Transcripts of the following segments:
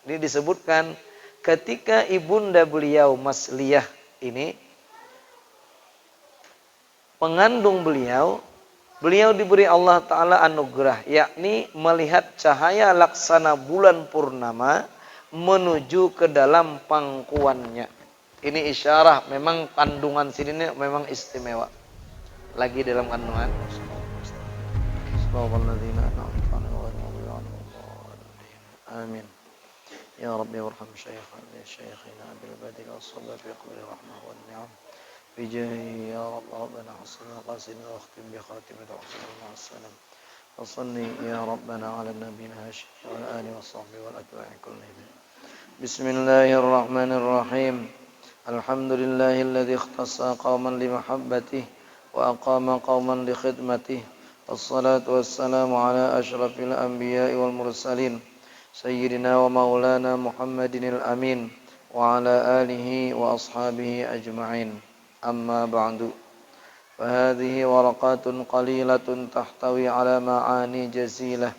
Ini disebutkan ketika ibunda beliau Masliyah ini mengandung beliau diberi Allah Ta'ala anugerah, yakni melihat cahaya laksana bulan purnama menuju ke dalam pangkuannya. Ini isyarah, memang kandungan sini memang istimewa. Lagi dalam kandungan. Amin. Ya Rabbi warham syayikhina bil badil as-sabr fi qabri rahmah wa ni'am. Bijahi ya Rabbana hasanna qasidna wa akhtim bi khatimati ahsan ma salam. Wa salli ya Rabbana ala nabiyyina hashim wa ala alihi wa sahbihi wal atba'i kullihim. Bismillahirrahmanirrahim. Alhamdulillahilladzi ikhtassa qauman li mahabbatihi wa aqama qauman li khidmatihi. Wassalatu wassalamu ala asyrafil anbiya'i wal mursalin sayyidina wa maulana Muhammadinil amin wa ala alihi wa ashabihi ajma'in. Amma ba'du. Fahadhihi waraqatun qalilatun tahtawi ala ma'ani jazilah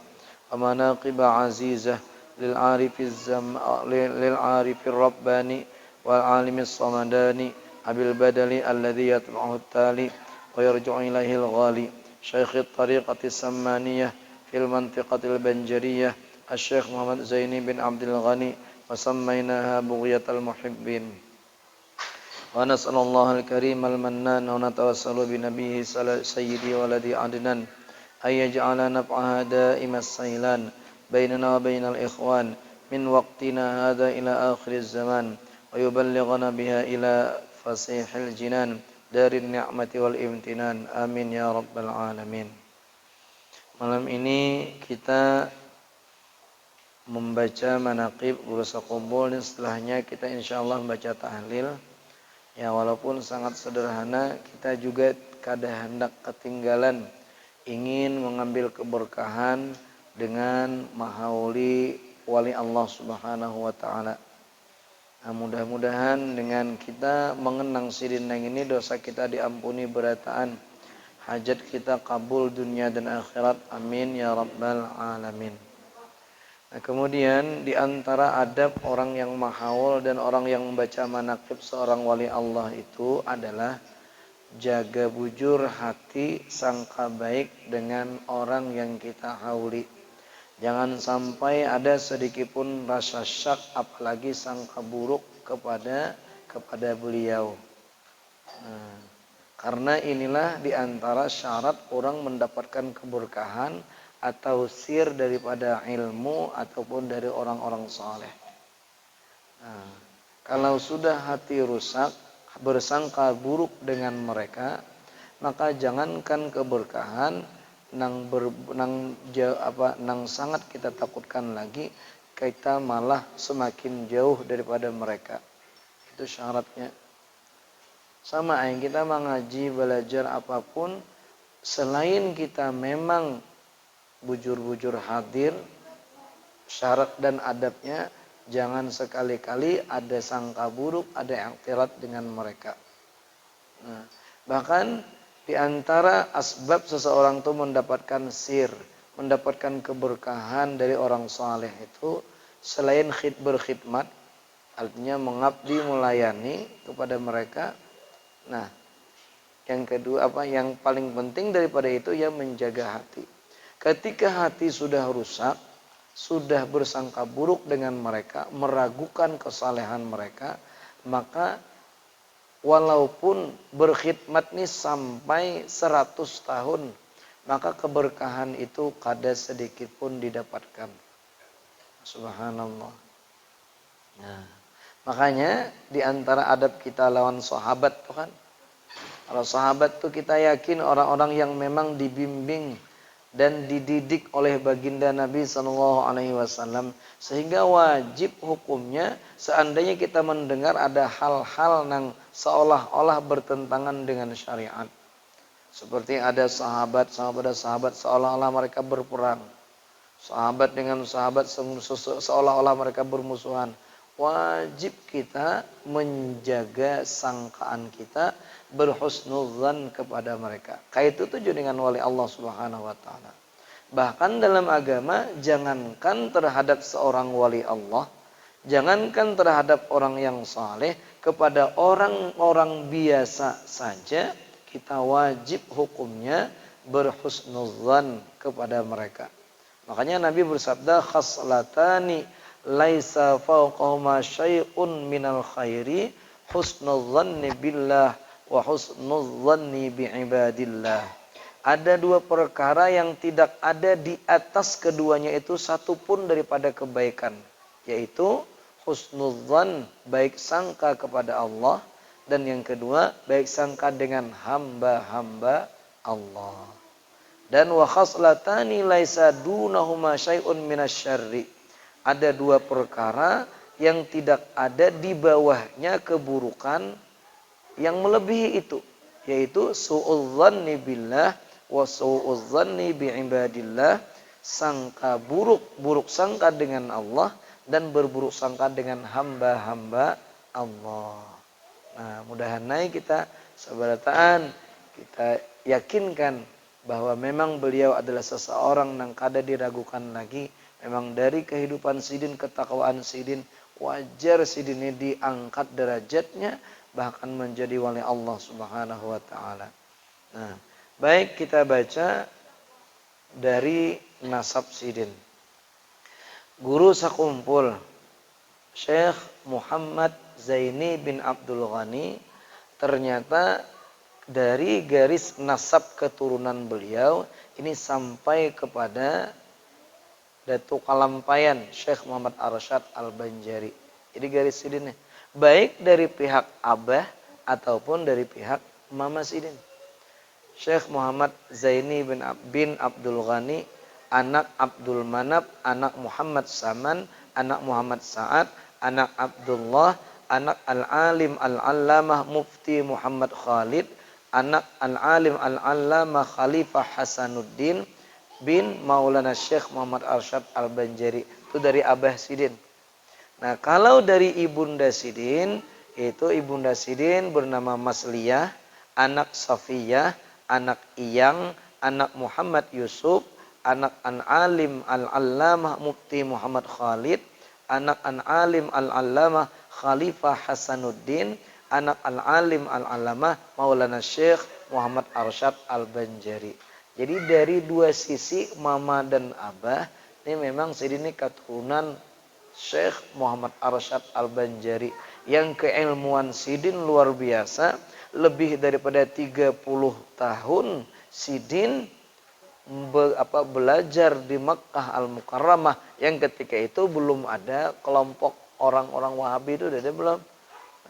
wa manaqib azizah lil 'arifir rabbani wal 'alimis samadani abil badali alladhi yatba'uhu at-tali wa yarji'u ilaihi al-ghali syaikh at-tariqati sammaniyah fil mantiqatil banjariyah Asy-Syaikh Muhammad Zaini bin Abdul Ghani wa sammaynaha Bughyatal Muhibbin. Wa nas'alallahu al-karim al-mannan wa natawassalu bi nabiyhi sayyidi waladi adnan ay yaj'ala naf'aha da'imas sailan bainana wa bainal ikhwan min waqtina hadha ila akhiriz zaman wa yuballighana biha ila fasihil jinan darin ni'mati wal imtinan. Amin ya rabbal alamin. Malam ini kita membaca manaqib Urus Qubul dan setelahnya kita insyaallah membaca tahlil. Ya walaupun sangat sederhana, kita juga kadang hendak ketinggalan ingin mengambil keberkahan dengan mahauli wali Allah Subhanahu wa taala. Nah, mudah-mudahan dengan kita mengenang sidinang ini dosa kita diampuni berataan, hajat kita kabul dunia dan akhirat. Amin ya rabbal alamin. Nah, kemudian di antara adab orang yang mahaul dan orang yang membaca manaqib seorang wali Allah itu adalah jaga bujur hati, sangka baik dengan orang yang kita hauli. Jangan sampai ada sedikitpun rasa syak apalagi sangka buruk kepada beliau. Nah, karena inilah di antara syarat orang mendapatkan keberkahan atau sir daripada ilmu ataupun dari orang-orang saleh. Nah, kalau sudah hati rusak, bersangka buruk dengan mereka, maka jangankan keberkahan, nang sangat kita takutkan lagi, kita malah semakin jauh daripada mereka. Itu syaratnya. Sama yang kita mengaji, belajar apapun, selain kita memang bujur-bujur hadir, syarat dan adabnya jangan sekali-kali ada sangka buruk, ada i'tirat dengan mereka. Nah, bahkan di antara asbab seseorang itu mendapatkan sir, mendapatkan keberkahan dari orang saleh itu selain berkhidmat, artinya mengabdi, melayani kepada mereka. Nah, yang kedua yang paling penting daripada itu ya menjaga hati. Ketika hati sudah rusak, sudah bersangka buruk dengan mereka, meragukan kesalehan mereka, maka walaupun berkhidmat nih sampai 100 tahun, maka keberkahan itu kada sedikit pun didapatkan. Subhanallah. Nah, makanya di antara adab kita lawan sahabat tuh kan, kalau sahabat tuh kita yakin orang-orang yang memang dibimbing dan dididik oleh baginda Nabi SAW, sehingga wajib hukumnya seandainya kita mendengar ada hal-hal yang seolah-olah bertentangan dengan syariat, seperti ada sahabat seolah-olah mereka berperang, sahabat dengan sahabat seolah-olah mereka bermusuhan, wajib kita menjaga sangkaan kita, berhusnudzan kepada mereka. Kayak itu tujuan dengan wali Allah Subhanahu wa taala. Bahkan dalam agama, jangankan terhadap seorang wali Allah, Jangankan terhadap orang yang saleh, kepada orang-orang biasa saja kita wajib hukumnya berhusnudzan kepada mereka. Makanya Nabi bersabda, khaslatani laisa fawqahuma syai'un minal khairi husnudzanni billah wa husnudzanni biibadillah. Ada dua perkara yang tidak ada di atas keduanya itu satupun daripada kebaikan, yaitu husnudzan, baik sangka kepada Allah, dan yang kedua baik sangka dengan hamba-hamba Allah. Dan wa khaslatani laisa dunahuma syai'un minasyarri. Ada dua perkara yang tidak ada di bawahnya keburukan yang melebihi itu, yaitu su'udzanni billah wa su'udzanni biibadillah, sangka buruk sangka dengan Allah dan berburuk sangka dengan hamba-hamba Allah. Nah, mudah-mudahan kita sabarataan kita yakinkan bahwa memang beliau adalah seseorang yang kada diragukan lagi. Memang dari kehidupan sidin, ketakwaan sidin, wajar sidin ini diangkat derajatnya bahkan menjadi wali Allah Subhanahu wa taala. Nah, baik kita baca dari nasab sidin. Guru sakumpul Syekh Muhammad Zaini bin Abdul Ghani, ternyata dari garis nasab keturunan beliau ini sampai kepada Datuk Kalampayan Syekh Muhammad Arsyad Al-Banjari. Jadi garis sidinnya baik dari pihak abah ataupun dari pihak mama sidin. Syekh Muhammad Zaini bin Abdul Ghani, anak Abdul Manab, anak Muhammad Saman, anak Muhammad Sa'ad, anak Abdullah, anak Al-Alim Al-Allamah Mufti Muhammad Khalid, anak Al-Alim Al-Allamah Khalifah Hasanuddin bin Maulana Syekh Muhammad Arsyad Al-Banjari. Itu dari abah sidin. Nah, kalau dari ibunda sidin, itu ibunda sidin bernama Masliyah, anak Safiyah, anak Iyang, anak Muhammad Yusuf, anak An-Alim Al-Allamah Mufti Muhammad Khalid, anak An-Alim Al-Allamah Khalifah Hasanuddin, anak Al-Alim Al-Allamah Maulana Syekh Muhammad Arsyad Al-Banjari. Jadi dari dua sisi mama dan abah ini memang sidin ini keturunan Syekh Muhammad Arsyad Al-Banjari yang keilmuan sidin luar biasa. Lebih daripada 30 tahun sidin belajar di Makkah Al-Mukarramah yang ketika itu belum ada kelompok orang-orang Wahabi itu, ada belum?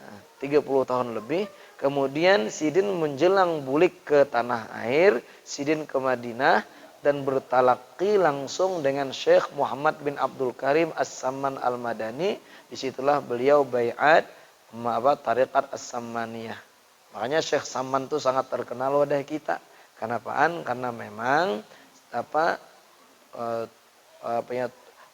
Nah, 30 tahun lebih. Kemudian sidin menjelang bulik ke tanah air, sidin ke Madinah dan bertalaki langsung dengan Syekh Muhammad bin Abdul Karim As-Samman Al-Madani. Disitulah beliau baiat tariqat As-Sammaniyah. Makanya Syekh Samman itu sangat terkenal wadah kita. Kenapaan? Karena memang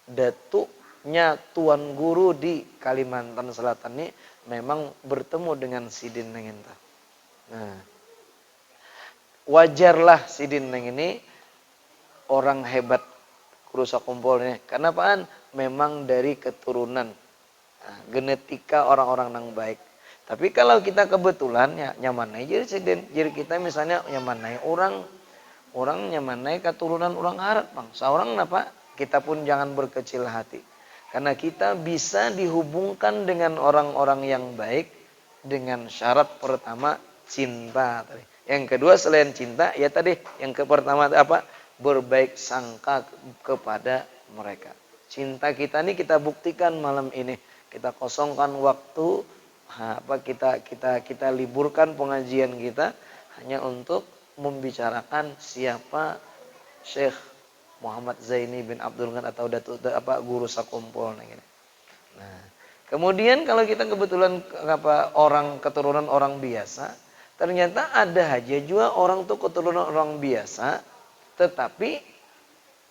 datuknya tuan guru di Kalimantan Selatan ini memang bertemu dengan sidin neng ini. Nah, wajarlah sidin neng ini orang hebat guru sakumpul ini. Kenapaan? Memang dari keturunan genetika orang-orang yang baik. Tapi kalau kita kebetulan ya nyamanai jadi sidin, jadi kita misalnya nyamanai orang nyamanai keturunan orang Arab, bang. Seorang apa? Kita pun jangan berkecil hati. Karena kita bisa dihubungkan dengan orang-orang yang baik dengan syarat pertama cinta. Yang kedua selain cinta ya tadi yang pertama apa? Berbaik sangka kepada mereka. Cinta kita ini kita buktikan malam ini. Kita kosongkan waktu, kita liburkan pengajian kita hanya untuk membicarakan siapa Syekh Muhammad Zaini bin Abdul Ghani atau guru sakumpul gitu. Nah, kemudian kalau kita kebetulan orang keturunan orang biasa, ternyata ada aja juga orang tuh keturunan orang biasa tetapi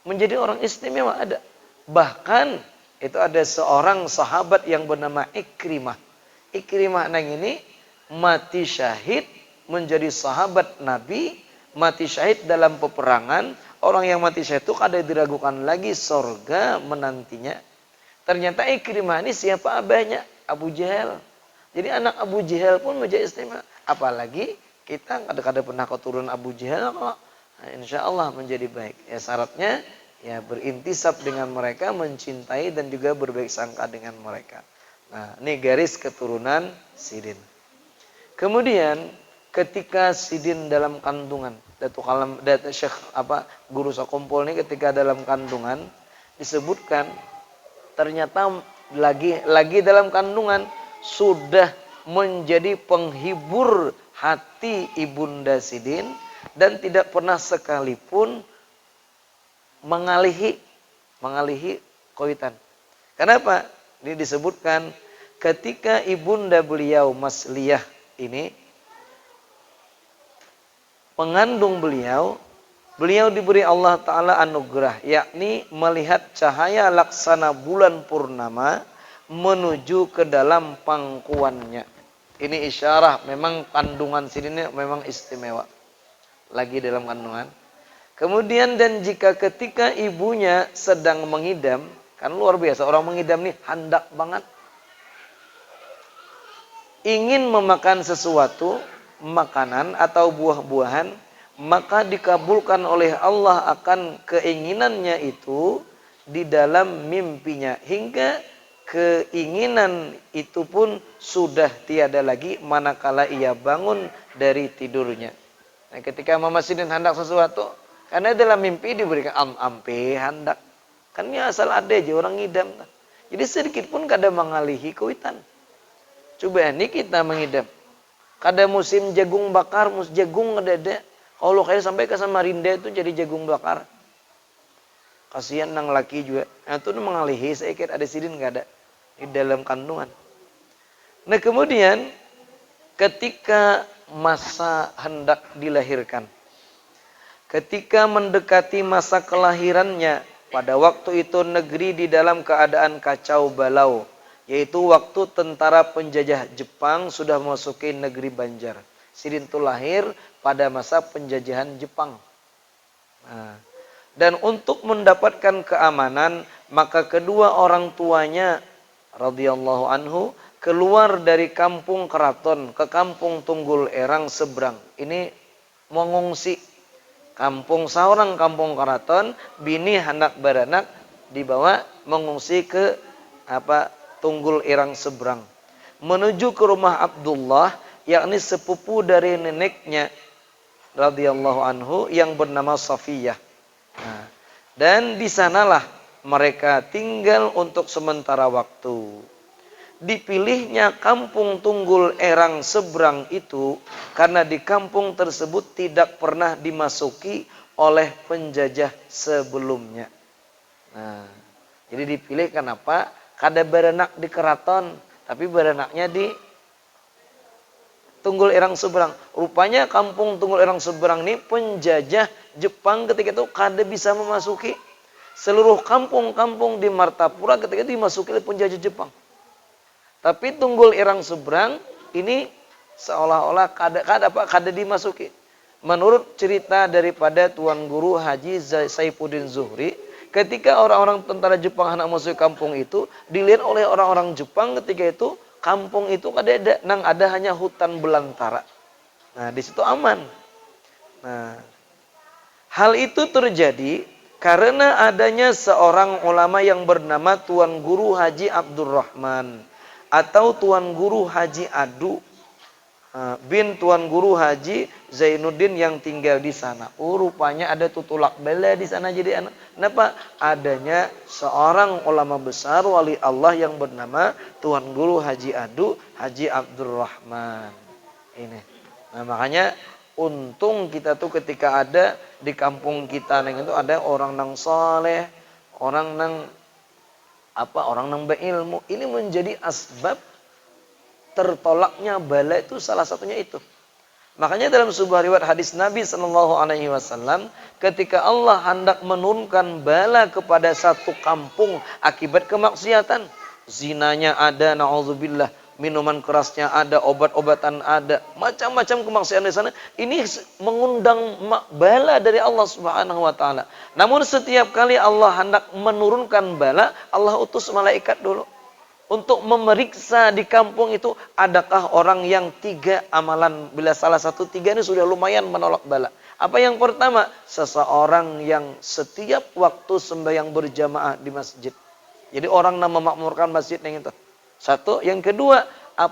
menjadi orang istimewa ada. Bahkan itu ada seorang sahabat yang bernama Ikrimah. Ikrimah nang ini mati syahid menjadi sahabat Nabi, mati syahid dalam peperangan. Orang yang mati syahid itu kada diragukan lagi surga menantinya. Ternyata Ikrimah ini siapa abahnya? Abu Jahal. Jadi anak Abu Jahal pun menjadi istimewa. Apalagi kita kadang-kadang pernah keturunan Abu Jahal, kalau insya Allah menjadi baik. Ya syaratnya ya berintisab dengan mereka, mencintai dan juga berbaik sangka dengan mereka. Nah, ini garis keturunan Sidin. Kemudian ketika Sidin dalam kandungan, Syekh guru Sakumpul ini ketika dalam kandungan disebutkan ternyata lagi dalam kandungan sudah menjadi penghibur hati ibunda Sidin dan tidak pernah sekalipun mengalihi koitan. Kenapa? Ini disebutkan ketika ibunda beliau Masliyah ini mengandung beliau diberi Allah Ta'ala anugerah, yakni melihat cahaya laksana bulan purnama menuju ke dalam pangkuannya. Ini isyarah memang kandungan sini memang istimewa. Lagi dalam kandungan. Kemudian dan jika ketika ibunya sedang mengidam, kan luar biasa orang mengidam nih handak banget. Ingin memakan sesuatu, makanan atau buah-buahan, maka dikabulkan oleh Allah akan keinginannya itu di dalam mimpinya. Hingga keinginan itu pun sudah tiada lagi manakala ia bangun dari tidurnya. Nah, ketika Mama Sidin hendak sesuatu, karena dalam mimpi diberikan ampe hendak. Kan ini asal ada aja orang ngidam. Jadi sedikit pun kada mengalihi kuitan. Coba ini kita mengidam. Kada musim jagung bakar, jagung ngedede. Kalau kayak sampai ke Samarinda itu jadi jagung bakar. Kasihan nang laki juga. Nah, itu mengalihi, saya kira ada Sidin nggak ada di dalam kandungan. Nah kemudian ketika masa hendak dilahirkan, ketika mendekati masa kelahirannya, pada waktu itu negeri di dalam keadaan kacau balau, yaitu waktu tentara penjajah Jepang sudah memasuki negeri Banjar. Sidin itu lahir pada masa penjajahan Jepang. Nah, dan untuk mendapatkan keamanan, maka kedua orang tuanya radhiyallahu anhu keluar dari kampung keraton ke kampung Tunggul Erang seberang. Ini mengungsi. Kampung seorang kampung keraton, bini hendak beranak dibawa mengungsi ke Tunggul Erang seberang. Menuju ke rumah Abdullah, yakni sepupu dari neneknya radhiyallahu anhu yang bernama Safiyah. Nah, dan di sanalah mereka tinggal untuk sementara waktu. Dipilihnya kampung Tunggul Erang seberang itu karena di kampung tersebut tidak pernah dimasuki oleh penjajah sebelumnya. Nah, jadi dipilih kenapa? Kada beranak di keraton, tapi beranaknya di Tunggul Erang seberang. Rupanya kampung Tunggul Erang seberang ini penjajah Jepang ketika itu kada bisa memasuki. Seluruh kampung-kampung di Martapura ketika itu dimasuki oleh penjajah Jepang. Tapi Tunggul Erang seberang ini seolah-olah kada dimasuki. Menurut cerita daripada Tuan Guru Haji Saifuddin Zuhri, ketika orang-orang tentara Jepang hendak masuk kampung itu, dilihat oleh orang-orang Jepang ketika itu kampung itu ada hanya hutan belantara. Nah, di situ aman. Nah, hal itu terjadi karena adanya seorang ulama yang bernama Tuan Guru Haji Abdurrahman atau Tuan Guru Haji Adu bin Tuan Guru Haji Zainuddin yang tinggal di sana. Rupanya ada tutulak bela di sana jadi anak. Kenapa? Adanya seorang ulama besar wali Allah yang bernama Tuan Guru Haji Adu Haji Abdurrahman. Ini. Nah, makanya untung kita tuh ketika ada di kampung kita itu ada orang nang soleh, orang nang berilmu. Ini menjadi asbab tertolaknya bala itu salah satunya itu. Makanya dalam sebuah riwayat hadis Nabi Shallallahu Alaihi Wasallam, ketika Allah hendak menurunkan bala kepada satu kampung akibat kemaksiatan, zinanya ada, naudzubillah, minuman kerasnya ada, obat-obatan ada, macam-macam kemaksiatan di sana. Ini mengundang bala dari Allah Subhanahu wa taala. Namun setiap kali Allah hendak menurunkan bala, Allah utus malaikat dulu untuk memeriksa di kampung itu adakah orang yang 3 amalan. Bila salah satu 3 ini sudah lumayan menolak bala. Apa yang pertama? Seseorang yang setiap waktu sembahyang berjamaah di masjid. Jadi orang yang memakmurkan masjid yang itu. Satu, yang kedua,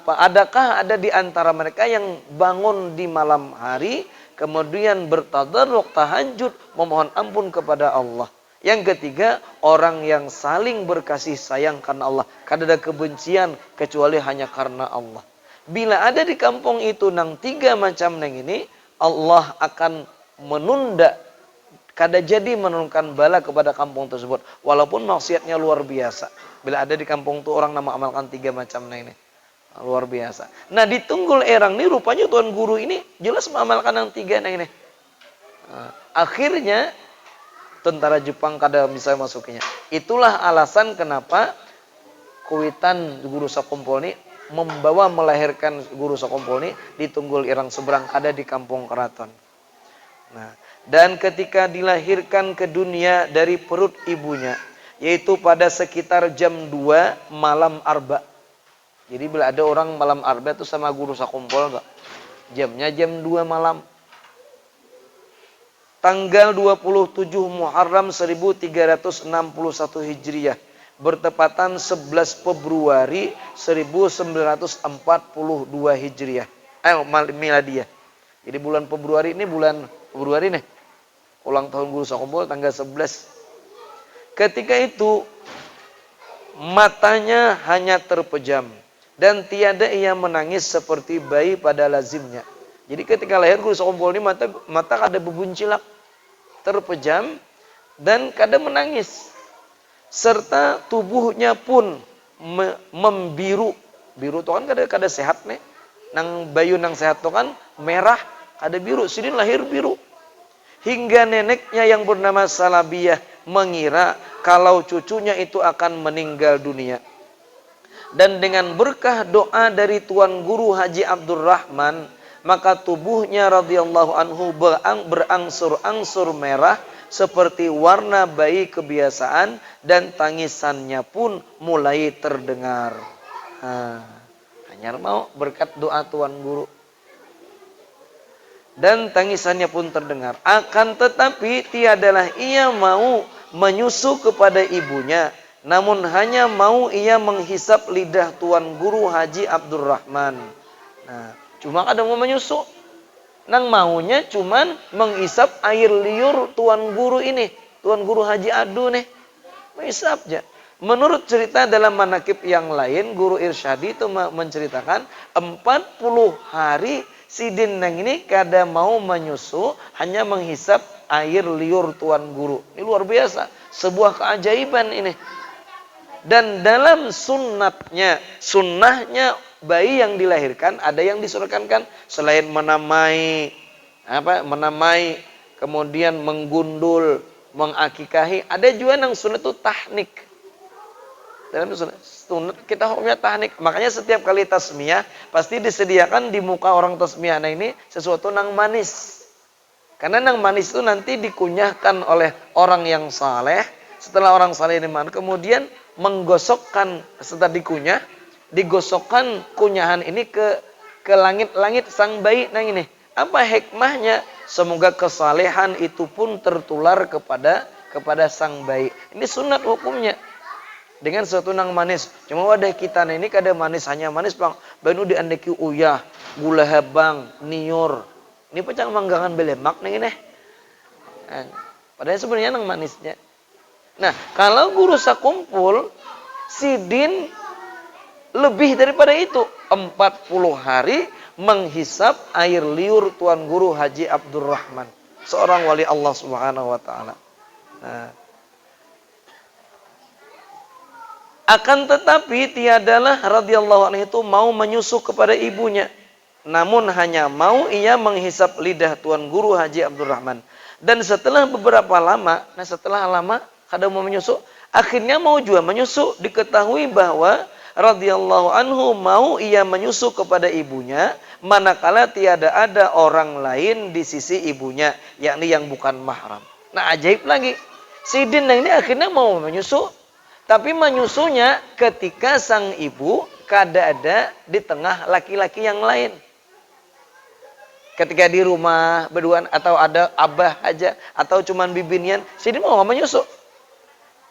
adakah ada di antara mereka yang bangun di malam hari, kemudian bertadarruk tahajud, memohon ampun kepada Allah. Yang ketiga, orang yang saling berkasih sayang karena Allah. Kada ada kebencian kecuali hanya karena Allah. Bila ada di kampung itu nang 3 macam nang ini, Allah akan menunda, kada jadi menurunkan bala kepada kampung tersebut. Walaupun maksiatnya luar biasa. Bila ada di kampung itu orang nama amalkan 3 macam nah ini. Luar biasa. Nah di Tunggul Erang ini rupanya Tuan Guru ini jelas mengamalkan yang 3 nah ini. Akhirnya tentara Jepang kada bisa masukinya. Itulah alasan kenapa Kuitan Guru Sakumpul ini membawa melahirkan Guru Sakumpul ini di Tunggul Irang seberang kada di kampung keraton. Nah, dan ketika dilahirkan ke dunia dari perut ibunya, yaitu pada sekitar jam 2 malam arba. Jadi bila ada orang malam arba itu sama Guru Sakumpul, jamnya jam 2 malam. Tanggal 27 Muharram 1361 Hijriah. Bertepatan 11 Februari 1942 Hijriah. Miladiyah. Jadi bulan Februari ini bulan Februari nih. Ulang tahun Guru Sakumpul tanggal 11. Ketika itu matanya hanya terpejam dan tiada ia menangis seperti bayi pada lazimnya. Jadi ketika lahir Guru Sakumpul ini mata kada bebuncilak, terpejam dan kada menangis. Serta tubuhnya pun membiru. Biru itu kan kada sehat nih. Nang bayu nang sehat itu kan merah, kada biru. Sini lahir biru. Hingga neneknya yang bernama Salabiyah mengira kalau cucunya itu akan meninggal dunia. Dan dengan berkah doa dari Tuan Guru Haji Abdurrahman, maka tubuhnya radhiyallahu anhu berangsur-angsur merah seperti warna bayi kebiasaan dan tangisannya pun mulai terdengar. Hanya mau berkat doa Tuan Guru. Dan tangisannya pun terdengar. Akan tetapi tiadalah ia mau menyusu kepada ibunya, namun hanya mau ia menghisap lidah Tuan Guru Haji Abdurrahman. Nah, cuma ada mau menyusu. Nang maunya cuman menghisap air liur Tuan Guru ini. Tuan Guru Haji Adu nih. Menghisap aja. Menurut cerita dalam manakib yang lain, Guru Irsyadi itu menceritakan 40 hari Sidin nang ini kada mau menyusu, hanya menghisap air liur Tuan Guru. Ini luar biasa. Sebuah keajaiban ini. Dan dalam sunnahnya bayi yang dilahirkan ada yang disunahkan selain menamai, kemudian menggundul, mengakikahi, ada juga yang sunat itu tahnik. Dalam sunat kita hukumnya tahnik. Makanya setiap kali tasmiyah pasti disediakan di muka orang tasmiyah nah ini sesuatu nang manis. Karena nang manis itu nanti dikunyahkan oleh orang yang saleh. Setelah orang saleh ini kemudian menggosokkan setelah dikunyah, digosokkan kunyahan ini ke langit-langit sang bayi nang ini. Apa hikmahnya? Semoga kesalehan itu pun tertular kepada sang bayi. Ini sunat hukumnya. Dengan sesuatu nang manis. Cuma wadah kita ini kada manis, hanya manis bang. Banu diandeki uyah, gula habang, niur. Ini pecang manggangan belemak nih ini. Padahal sebenarnya nang manisnya. Nah, kalau Guru Sakumpul, Sidin lebih daripada itu. 40 hari menghisap air liur Tuan Guru Haji Abdurrahman. Seorang wali Allah Subhanahu wa ta'ala. Nah, akan tetapi tiadalah radhiyallahu anhu itu mau menyusu kepada ibunya. Namun hanya mau ia menghisap lidah Tuan Guru Haji Abdurrahman. Dan setelah beberapa lama, kada mau menyusu, akhirnya mau juga menyusu. Diketahui bahwa radhiyallahu anhu mau ia menyusu kepada ibunya manakala tiada ada orang lain di sisi ibunya, yakni yang bukan mahram. Nah, ajaib lagi. Sidin ini akhirnya mau menyusu, tapi menyusunya ketika sang ibu kada ada di tengah laki-laki yang lain. Ketika di rumah berduaan atau ada abah aja atau cuman bibinian, Sidin mau nggak menyusu.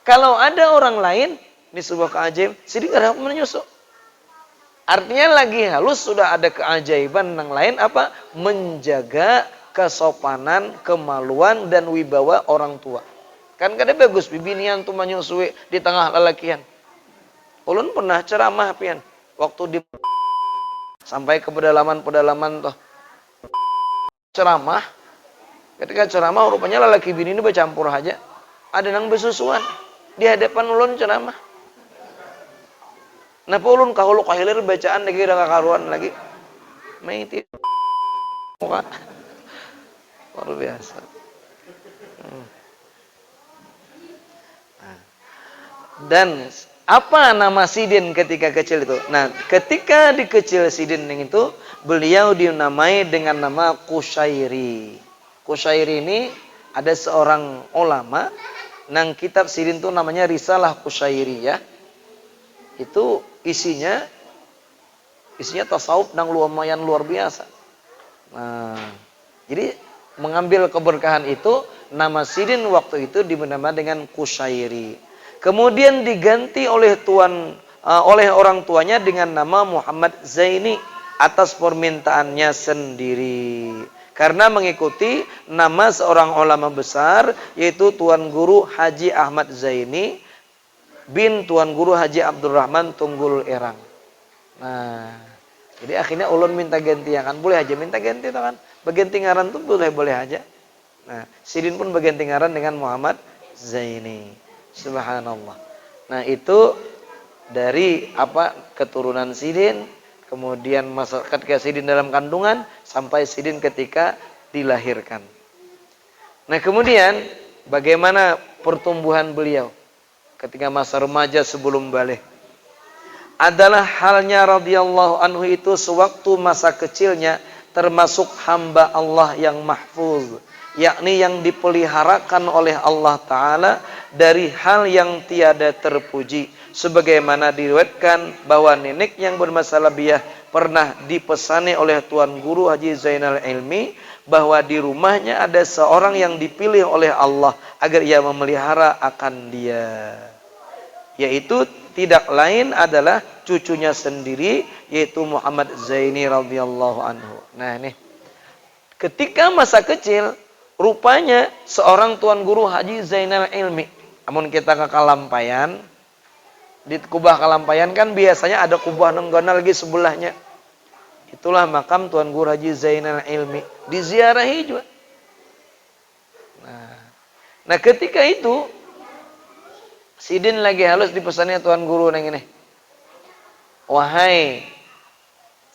Kalau ada orang lain di sebuah keajaiban, Sidin nggak menyusu. Artinya lagi halus sudah ada keajaiban yang lain apa? Menjaga kesopanan, kemaluan dan wibawa orang tua. Kan kada bagus bibinian tuh menyusui di tengah lelakian. Ulun pernah ceramah pian waktu di sampai ke pedalaman-pedalaman tuh. Ceramah, ketika ceramah rupanya lelaki bini ini bercampur aja. Ada nang besusuan di hadapan ulun ceramah. Napa ulun kahulu kahilir bacaan lagi udah kakaruan lagi. Maiti muka. Luar biasa. Dan apa nama Sidin ketika kecil itu? Nah, ketika di kecil Sidin itu, beliau dinamai dengan nama Qushairi. Qushairi ini ada seorang ulama, nang kitab Sidin itu namanya Risalah Qushairiyah. Itu isinya tasawuf nang lumayan luar biasa. Nah, jadi mengambil keberkahan itu, nama Sidin waktu itu dinamai dengan Qushairi. Kemudian diganti oleh orang tuanya dengan nama Muhammad Zaini atas permintaannya sendiri. Karena mengikuti nama seorang ulama besar yaitu Tuan Guru Haji Ahmad Zaini bin Tuan Guru Haji Abdurrahman Tunggul Erang. Nah, jadi akhirnya ulun minta ganti ya kan, boleh aja minta ganti tuh kan. Berganti ngaran tuh boleh aja. Nah, Sidin pun berganti ngaran dengan Muhammad Zaini. Subhanallah. Nah, itu dari keturunan Sidin, kemudian ketika Sidin dalam kandungan sampai Sidin ketika dilahirkan. Nah, kemudian bagaimana pertumbuhan beliau ketika masa remaja sebelum balik? Adalah halnya radhiyallahu anhu itu sewaktu masa kecilnya termasuk hamba Allah yang mahfuz, yakni yang dipeliharakan oleh Allah Ta'ala dari hal yang tiada terpuji. Sebagaimana diriwayatkan bahwa nenek yang bermasalah biyah pernah dipesani oleh Tuan Guru Haji Zainal Ilmi bahwa di rumahnya ada seorang yang dipilih oleh Allah agar ia memelihara akan dia, yaitu tidak lain adalah cucunya sendiri yaitu Muhammad Zaini radhiyallahu anhu. Nah, ini ketika masa kecil rupanya seorang Tuan Guru Haji Zainal Ilmi, namun kita ke Kalampayan, di Kubah Kalampayan kan biasanya ada kubah nenggana lagi sebelahnya. Itulah makam Tuan Guru Haji Zainal Ilmi, diziarahi juga. Nah, ketika itu Sidin lagi halus dipesannya Tuan Guru neng ini. Wahai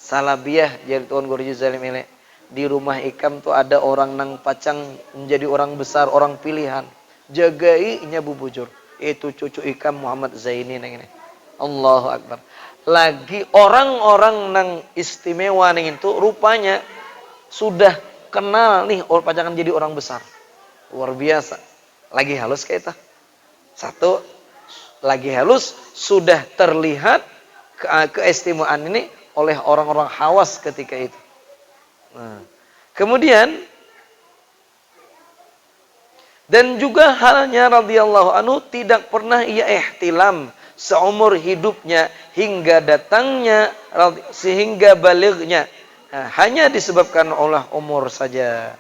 Salabiah, jadi Tuan Guru Haji Zainal Ilmi, di rumah Ikam tuh ada orang nang pacang menjadi orang besar, orang pilihan. Jagainya bubujur, itu cucu Ikam Muhammad Zaini nang ini. Allahu Akbar. Lagi orang-orang nang istimewa nang itu rupanya sudah kenal nih pacangan jadi orang besar. Luar biasa. Lagi halus kayak itu. Satu, lagi halus sudah terlihat keistimewaan ini oleh orang-orang Hawas ketika itu. Nah, kemudian dan juga halnya radhiyallahu anhu tidak pernah ia ihtilam seumur hidupnya hingga datangnya sehingga balighnya. Nah, hanya disebabkan oleh umur saja.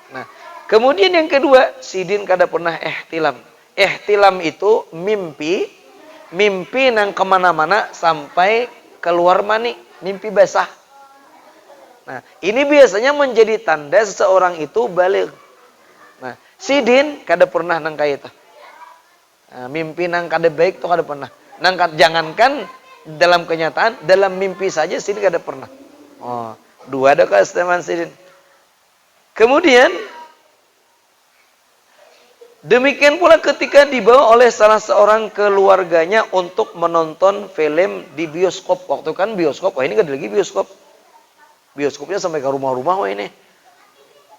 Nah, kemudian yang kedua, Sidin kada pernah ihtilam. Ihtilam itu mimpi nang kemana-mana sampai keluar mani, mimpi basah. Nah, ini biasanya menjadi tanda seseorang itu baligh. Nah, Sidin kada pernah nang kaya itu. Nah, mimpi nang kada baik tuh kada pernah. Nang jangankan dalam kenyataan, dalam mimpi saja Sidin kada pernah. Oh, dua ada keistimewaan Sidin. Kemudian Demikian pula ketika dibawa oleh salah seorang keluarganya untuk menonton film di bioskop. Waktu kan bioskop, wah ini kan lagi bioskop. Bioskopnya sampai ke rumah-rumah, wah ini.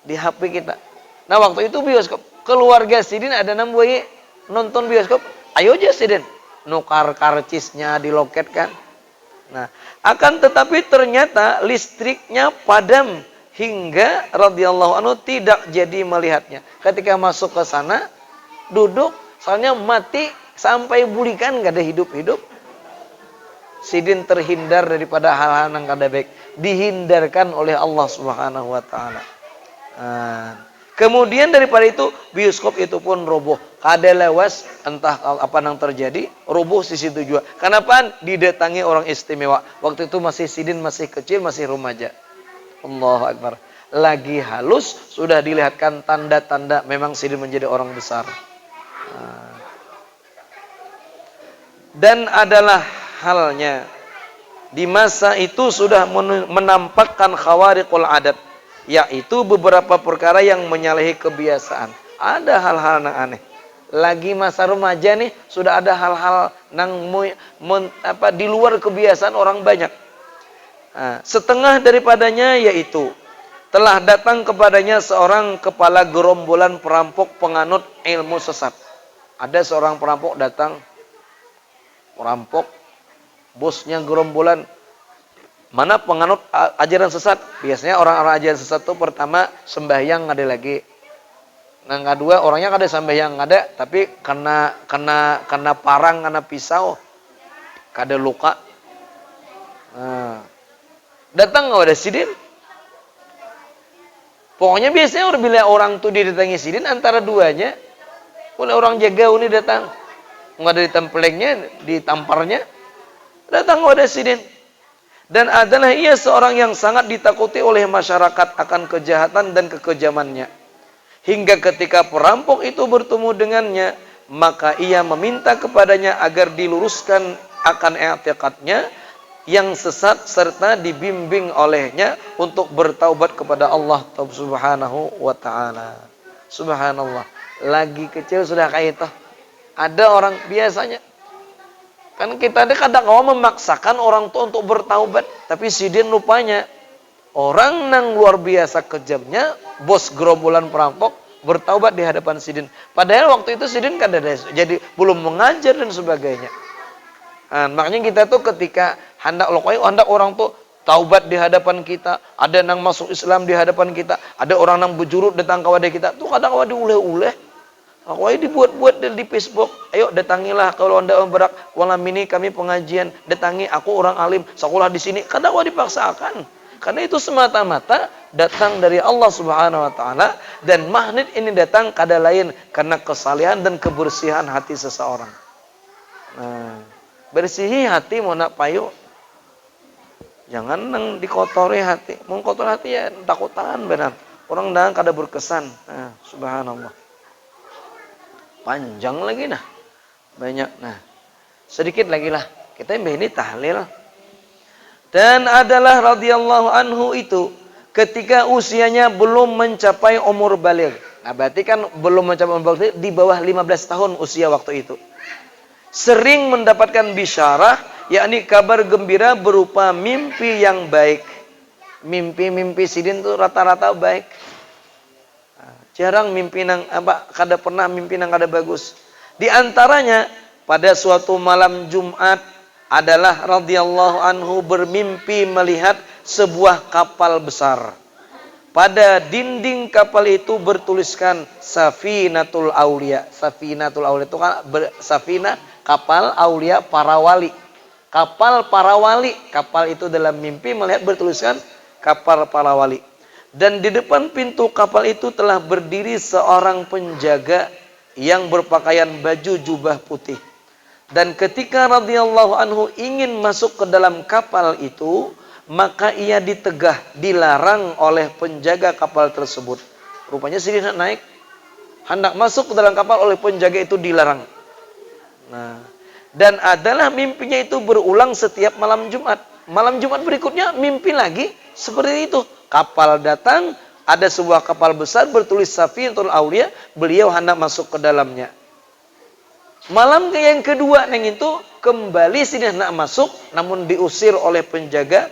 Di HP kita. Nah waktu itu bioskop. Keluarga Sidin ada namanya nonton bioskop. Ayo aja Sidin. Nukar karcisnya di loket kan. Nah, akan tetapi ternyata listriknya padam. Hingga radhiyallahu anhu tidak jadi melihatnya. Ketika masuk ke sana, duduk, soalnya mati sampai bulikan gak ada hidup-hidup. Sidin terhindar daripada hal-hal yang kada baik, dihindarkan oleh Allah Subhanahu wa taala. Kemudian daripada itu bioskop itu pun roboh. Kada lewas entah apa yang terjadi, roboh di situ juga. Kenapa? Didatangi orang istimewa. Waktu itu masih Sidin masih kecil, masih remaja. Allahu Akbar. Lagi halus sudah dilihatkan tanda-tanda memang Sidin menjadi orang besar. Dan adalah halnya di masa itu sudah menampakkan khawariqul adat, yaitu beberapa perkara yang menyalahi kebiasaan. Ada hal-hal yang aneh. Lagi masa remaja nih sudah ada hal-hal yang di luar kebiasaan orang banyak. Setengah daripadanya yaitu telah datang kepadanya seorang kepala gerombolan perampok penganut ilmu sesat. Ada seorang perampok datang, perampok, bosnya gerombolan mana penganut ajaran sesat. Biasanya orang-orang ajaran sesat itu pertama sembahyang ada lagi. Yang kedua orangnya kada sembahyang ada, tapi kena parang, kena pisau, kada luka. Datang nggak ada Sidin. Pokoknya biasanya bila orang tuh didatangi Sidin antara duanya, oleh orang jaga ini datang, nggak ada ditempelengnya, ditamparnya, datang nggak ada Sidin. Dan adalah ia seorang yang sangat ditakuti oleh masyarakat akan kejahatan dan kekejamannya. Hingga ketika perampok itu bertemu dengannya, maka ia meminta kepadanya agar diluruskan akan i'tiqadnya yang sesat serta dibimbing olehnya untuk bertaubat kepada Allah Subhanahu wa taala. Subhanallah. Lagi kecil sudah kayak itu. Ada orang biasanya kan kita kadang mau memaksakan orang tua untuk bertaubat, tapi Sidin rupanya orang yang luar biasa kejamnya, bos gerombolan perampok bertaubat di hadapan Sidin. Padahal waktu itu Sidin kan ada jadi belum mengajar dan sebagainya. Makanya kita tuh ketika hendak orang tuh taubat di hadapan kita, ada yang masuk Islam di hadapan kita, ada orang yang berjurut datang kepada kita, tuh kadang kadang diuleh-uleh, dibuat-buat di Facebook. Ayo datangilah kalau Anda berak malam ini kami pengajian, datangi aku orang alim, sekolah di sini. Kadang dipaksakan. Karena itu semata-mata datang dari Allah Subhanahu wa taala, dan magnet ini datang kada lain karena kesalehan dan kebersihan hati seseorang. Bersihi hati mau nak payu. Jangan nang dikotori hati. Mau kotor hati ya takutan benar. Orang dah kada berkesan. Subhanallah. Panjang lagi nah. Banyak nah. Sedikit lagi lah. Kita ini tahlil. Dan adalah radhiyallahu anhu itu ketika usianya belum mencapai umur baligh. Nah, berarti kan belum mencapai umur baligh, di bawah 15 tahun usia waktu itu. Sering mendapatkan bisyarah, yakni kabar gembira berupa mimpi yang baik. Mimpi-mimpi Sidin itu rata-rata baik. Jarang mimpi nang kada pernah mimpi nang kada bagus. Di antaranya pada suatu malam Jumat adalah radhiyallahu anhu bermimpi melihat sebuah kapal besar. Pada dinding kapal itu bertuliskan Safinatul Aulia. Safinatul Aulia itu kan Safinah, kapal, Aulia, para wali. Kapal para wali. Kapal itu dalam mimpi melihat bertuliskan kapal para wali. Dan di depan pintu kapal itu telah berdiri seorang penjaga yang berpakaian baju jubah putih. Dan ketika radhiyallahu anhu ingin masuk ke dalam kapal itu, maka ia ditegah, dilarang oleh penjaga kapal tersebut. Rupanya Sidin naik, hendak masuk ke dalam kapal, oleh penjaga itu dilarang. Nah, dan adalah mimpinya itu berulang setiap malam Jumat. Malam Jumat berikutnya mimpi lagi seperti itu. Kapal datang, ada sebuah kapal besar bertulis Safinatul Aulia, beliau hendak masuk ke dalamnya. Malam yang kedua neng itu kembali sini hendak masuk, namun diusir oleh penjaga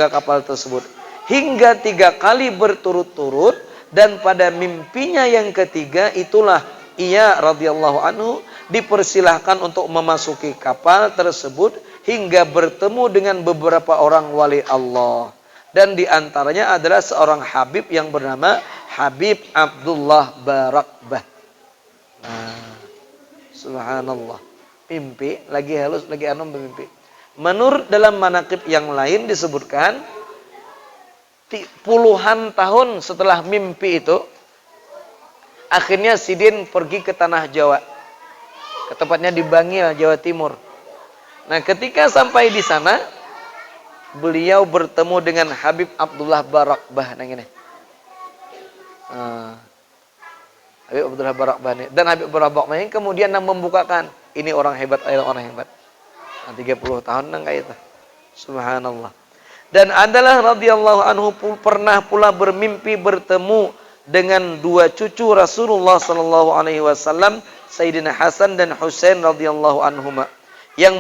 kapal tersebut. Hingga 3 kali berturut-turut, dan pada mimpinya yang ketiga itulah ia radhiyallahu anhu dipersilahkan untuk memasuki kapal tersebut hingga bertemu dengan beberapa orang wali Allah. Dan diantaranya adalah seorang Habib yang bernama Habib Abdullah Barakbah. Nah, subhanallah. Mimpi, lagi halus, lagi anom bermimpi. Menurut dalam manaqib yang lain disebutkan, puluhan tahun setelah mimpi itu, akhirnya Sidin pergi ke tanah Jawa. Ke tempatnya di Bangil, Jawa Timur. Nah, ketika sampai di sana, beliau bertemu dengan Habib Abdullah Barakbah. Nah, ini. Habib Abdullah Barakbah ini. Dan Habib Barakbah ini kemudian membukakan, ini orang hebat, orang hebat. Nah, 30 tahun nang kayak itu. Subhanallah. Dan adalah radhiyallahu anhu pernah pula bermimpi bertemu dengan 2 cucu Rasulullah sallallahu alaihi wasallam, Sayyidina Hasan dan Husain radhiyallahu anhuma, yang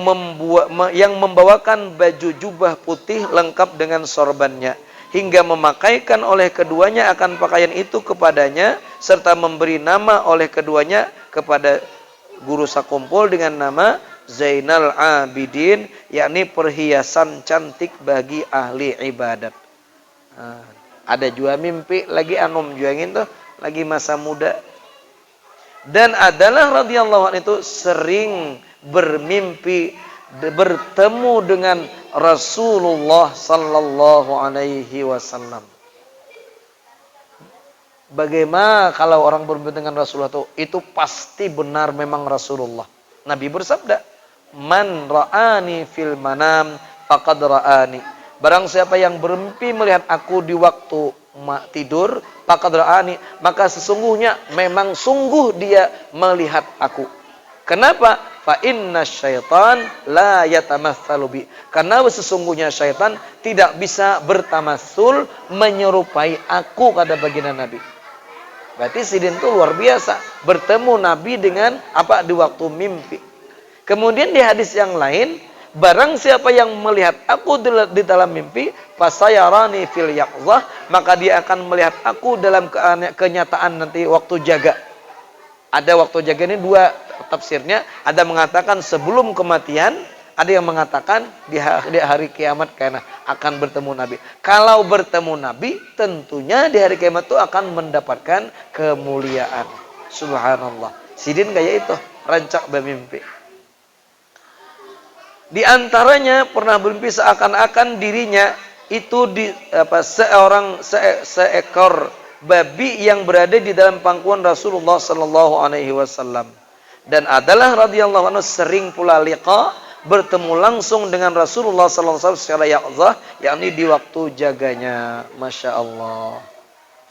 membawakan baju jubah putih lengkap dengan sorbannya, hingga memakaikan oleh keduanya akan pakaian itu kepadanya, serta memberi nama oleh keduanya kepada guru sakumpul dengan nama Zainal Abidin, yakni perhiasan cantik bagi ahli ibadat. Ada juga mimpi lagi anum juangin tuh lagi masa muda. Dan adalah radhiyallahu anhu itu sering bermimpi bertemu dengan Rasulullah sallallahu alaihi wasallam. Bagaimana kalau orang bermimpi dengan Rasulullah itu pasti benar memang Rasulullah. Nabi bersabda, "Man ra'ani fil manam faqad ra'ani." Barang siapa yang bermimpi melihat aku di waktu tidur, faqad ra'ani, maka sesungguhnya memang sungguh dia melihat aku. Kenapa? Fa inna syaitan la yatamatsalu bi. Karena sesungguhnya syaitan tidak bisa bertamassul menyerupai aku, kata baginda Nabi. Berarti Sidin itu luar biasa bertemu Nabi dengan apa di waktu mimpi. Kemudian di hadis yang lain, barang siapa yang melihat aku di dalam mimpi, fasayarani fil yaqzah, maka dia akan melihat aku dalam kenyataan nanti waktu jaga. Ada waktu jaga ini 2 tafsirnya, ada mengatakan sebelum kematian, ada yang mengatakan di hari kiamat karena akan bertemu Nabi. Kalau bertemu Nabi, tentunya di hari kiamat itu akan mendapatkan kemuliaan. Subhanallah. Sidin kayak itu, rancak bermimpi. Di antaranya pernah bermimpi seakan-akan dirinya itu seekor babi yang berada di dalam pangkuan Rasulullah sallallahu alaihi wasallam. Dan adalah radhiyallahu anhu sering pula liqa, bertemu langsung dengan Rasulullah sallallahu alaihi wasallam secara yaqzah, yakni di waktu jaganya. Masya Allah.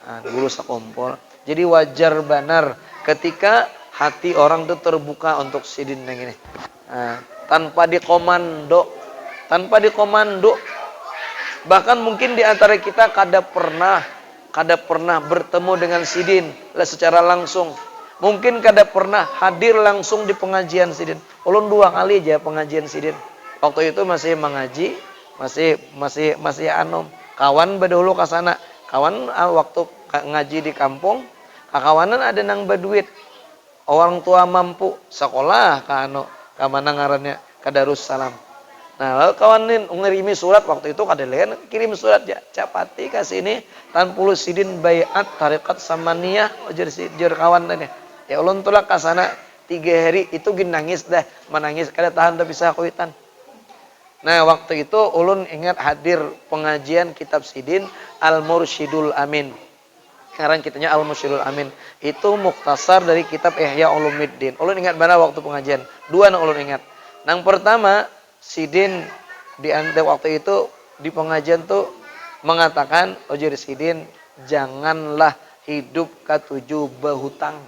Nah, guru sakumpul. Jadi wajar benar ketika hati orang itu terbuka untuk Sidin yang ini. Nah, tanpa dikomando. Bahkan mungkin di antara kita kada pernah bertemu dengan Sidin secara langsung. Mungkin kada pernah hadir langsung di pengajian Sidin. Ulun 2 kali aja pengajian Sidin. Waktu itu masih mengaji, masih anom. Kawan berdahulu ke sana. Kawan waktu ngaji di kampung, kakawanan ada nang berduit. Orang tua mampu sekolah ka mana ngarannya, ka Darussalam. Nah, lalu kawanin ngirimi surat waktu itu kada lain kirim surat ya, capati ka sini tanpulu Sidin baiat tarekat samaniyah jer kawan tadi. Ya ulun tulak ka sana 3 hari itu gin nangis dah, menangis kada tahan tapi bisa kuitan. Nah, waktu itu ulun ingat hadir pengajian kitab Sidin Al-Mursyidul Amin. Sekarang kitanya Al-Mursyidul Amin. Itu mukhtasar dari kitab Ihya Ulumuddin. Ulun ingat mana waktu pengajian? 2 nang ulun ingat. Nang pertama, Sidin di waktu itu di pengajian tuh mengatakan, ojir Sidin, janganlah hidup ketujuh berhutang.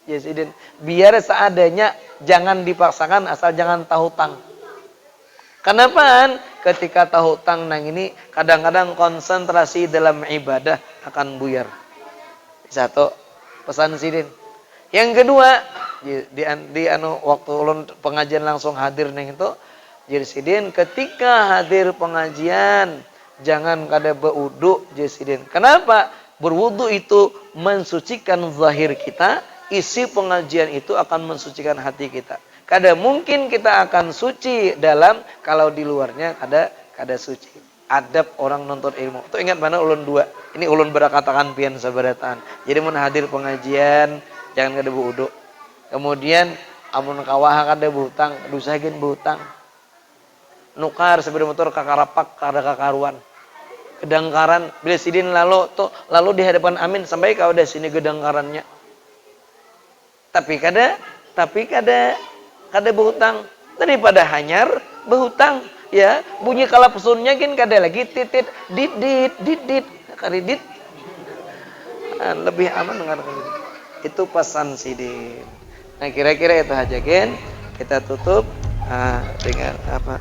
Ya Sidin, biar seadanya, jangan dipaksakan asal jangan tahu hutang. Kenapa? Ketika tahu hutang nang ini kadang-kadang konsentrasi dalam ibadah akan buyar. Satu, pesan sidin. Yang kedua, di waktu ulun pengajian langsung hadir neng itu, jadi sidin ketika hadir pengajian jangan kada berwudu jadi sidin. Kenapa? Berwudu itu mensucikan zahir kita, isi pengajian itu akan mensucikan hati kita. Kada mungkin kita akan suci dalam kalau di luarnya kada suci. Adab orang nonton ilmu. Itu ingat mana ulun dua. Ini ulun berakatakan pian sabaratan. Jadi mun hadir pengajian jangan kada berwudu. Kemudian amun kawah kada berhutang, dusahin berhutang. Nukar sepeda motor kakarapak kada kakaruan. Kedangkaran bila sidin lalu di hadapan amin sampai kau ada sini gedangkarannya. Tapi kada berhutang. Daripada hanyar berhutang. Ya, bunyi kalapsunnya kan kada lagi titit didit karidit. Lebih aman dengan itu pesan sidin. Nah, kira-kira itu aja kan. Kita tutup dengan apa?